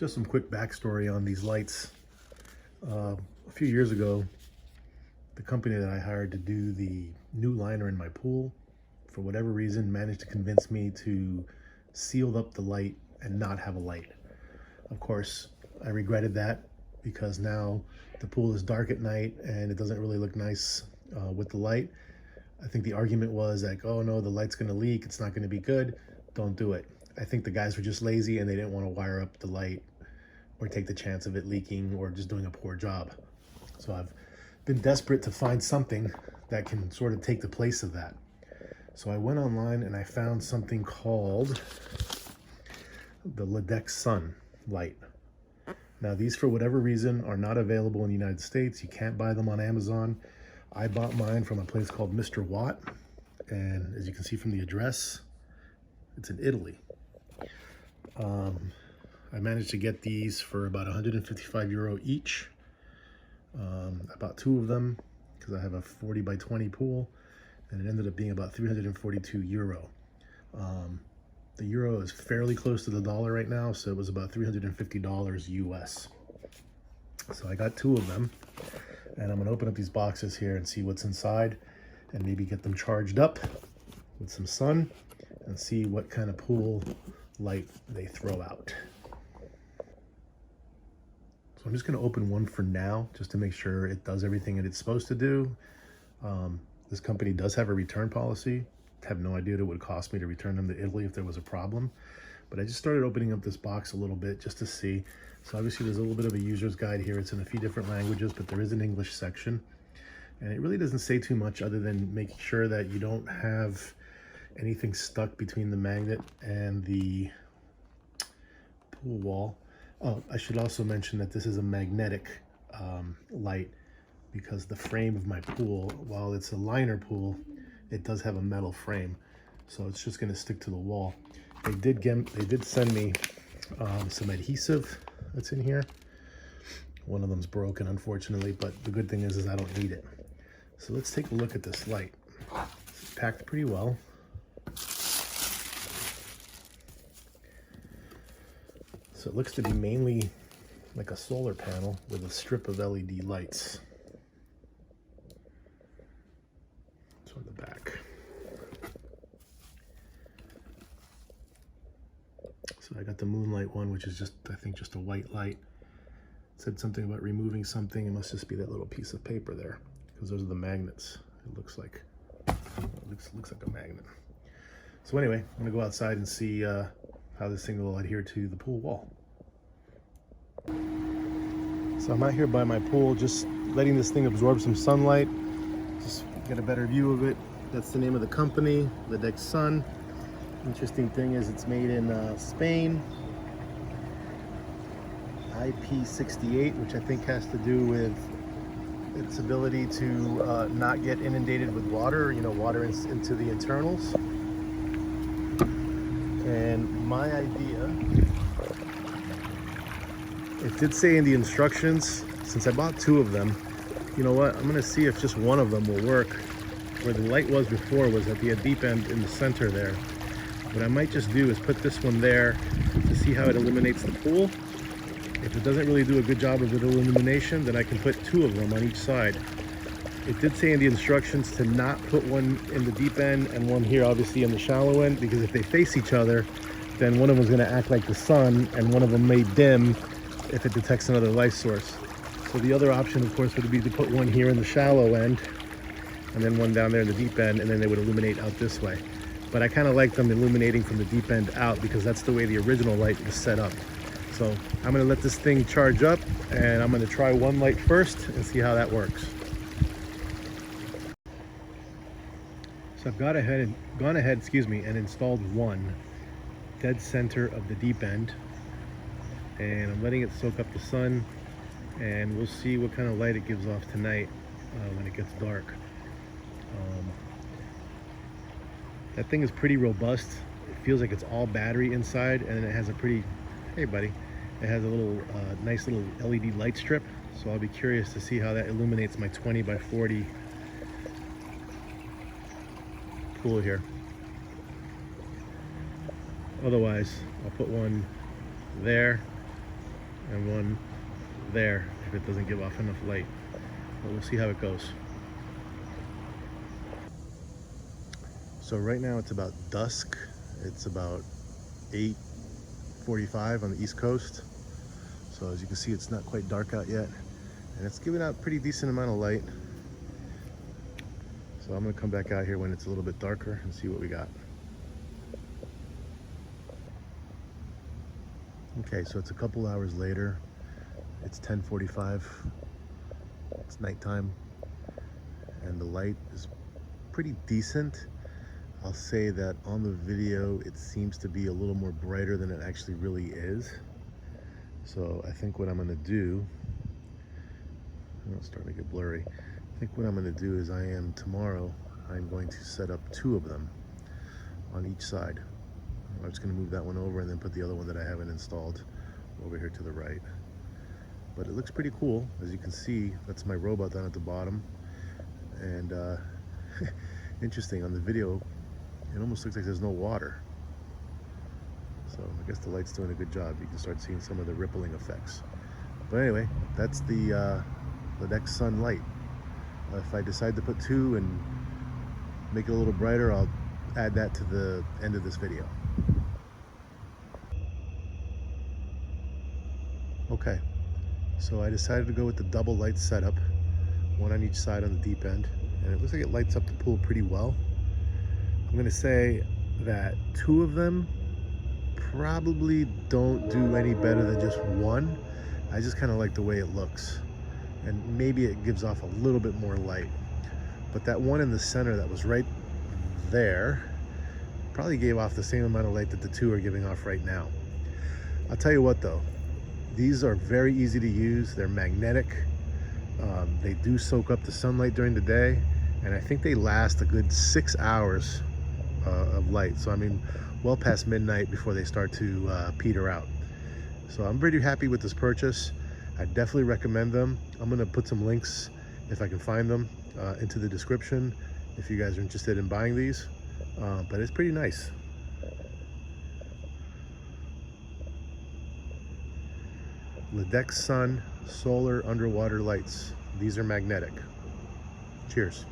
Just some quick backstory on these lights. A few years ago, the company that I hired to do the new liner in my pool, for whatever reason, managed to convince me to seal up the light and not have a light. Of course, I regretted that because now the pool is dark at night and it doesn't really look nice with the light. I think the argument was like, oh no, the light's gonna leak, it's not gonna be good, don't do it. I think the guys were just lazy and they didn't want to wire up the light or take the chance of it leaking or just doing a poor job. So I've been desperate to find something that can sort of take the place of that. So I went online and I found something called the LedecSun light. Now these, for whatever reason, are not available in the United States. You can't buy them on Amazon. I bought mine from a place called Mr. Watt, and as you can see from the address, it's in Italy. I managed to get these for about 155 euro each. I bought two of them because I have a 40 by 20 pool, and it ended up being about 342 euro. The euro is fairly close to the dollar right now, so it was about $350 US. So I got two of them, and I'm gonna open up these boxes here and see what's inside and maybe get them charged up with some sun and see what kind of pool light they throw out. So I'm just going to open one for now, just to make sure it does everything that it's supposed to do. This company does have a return policy. I have no idea what it would cost me to return them to Italy if there was a problem. But I just started opening up this box a little bit just to see. So obviously there's a little bit of a user's guide here. It's in a few different languages, but there is an English section. And it really doesn't say too much other than making sure that you don't have anything stuck between the magnet and the pool wall. Oh, I should also mention that this is a magnetic light, because the frame of my pool, while it's a liner pool, it does have a metal frame, so it's just going to stick to the wall. They did send me some adhesive that's in here. One of them's broken, unfortunately, but the good thing is I don't need it. So let's take a look at this light. It's packed pretty well. So it looks to be mainly like a solar panel with a strip of LED lights. So on the back. So I got the moonlight one, which is just, I think, just a white light. It said something about removing something. It must just be that little piece of paper there, because those are the magnets. It looks like a magnet. So anyway, I'm gonna go outside and see how this thing will adhere to the pool wall. So I'm out here by my pool, just letting this thing absorb some sunlight, just get a better view of it. That's the name of the company, LedecSun. Interesting thing is it's made in Spain. IP68, which I think has to do with its ability to not get inundated with water, water into the internals. And my idea, it did say in the instructions, since I bought two of them, you know what, I'm gonna see if just one of them will work. Where the light was before was at the deep end in the center there. What I might just do is put this one there to see how it illuminates the pool. If it doesn't really do a good job of the illumination, then I can put two of them on each side. It did say in the instructions to not put one in the deep end and one here obviously in the shallow end, because if they face each other, then one of them is going to act like the sun and one of them may dim if it detects another light source. So the other option, of course, would be to put one here in the shallow end and then one down there in the deep end, and then they would illuminate out this way. But I kind of like them illuminating from the deep end out, because that's the way the original light was set up. So I'm going to let this thing charge up, and I'm going to try one light first and see how that works. So I've gone ahead, and installed one dead center of the deep end, and I'm letting it soak up the sun, and we'll see what kind of light it gives off tonight when it gets dark. That thing is pretty robust. It feels like it's all battery inside, and it has a pretty, hey buddy, it has a little nice little LED light strip. So I'll be curious to see how that illuminates my 20 by 40 pool here. Otherwise, I'll put one there and one there if it doesn't give off enough light. But we'll see how it goes. So right now it's about dusk. It's about 8:45 on the East Coast. So as you can see, it's not quite dark out yet, and it's giving out pretty decent amount of light. So I'm gonna come back out here when it's a little bit darker and see what we got. Okay, so it's a couple hours later. It's 10:45. It's nighttime, and the light is pretty decent. I'll say that on the video, it seems to be a little more brighter than it actually really is. So I think what I'm gonna do, it's starting to get blurry. I think what I'm gonna do is tomorrow, I'm going to set up 2 of them on each side. I'm just gonna move that one over and then put the other one that I haven't installed over here to the right. But it looks pretty cool. As you can see, that's my robot down at the bottom. And interesting, on the video, it almost looks like there's no water. So I guess the light's doing a good job. You can start seeing some of the rippling effects. But anyway, that's the LedecSun light. If I decide to put 2 and make it a little brighter, I'll add that to the end of this video. Okay, so I decided to go with the double light setup, one on each side on the deep end, and it looks like it lights up the pool pretty well. I'm gonna say that 2 of them probably don't do any better than just one. I just kind of like the way it looks, and maybe it gives off a little bit more light. But that one in the center that was right there probably gave off the same amount of light that the 2 are giving off right now. I'll tell you what though, these are very easy to use. They're magnetic. They do soak up the sunlight during the day, and I think they last a good 6 hours of light. So I mean, well past midnight before they start to peter out. So I'm pretty happy with this purchase. I definitely recommend them. I'm gonna put some links, if I can find them, into the description if you guys are interested in buying these. But it's pretty nice. LedecSun solar underwater lights. These are magnetic. Cheers.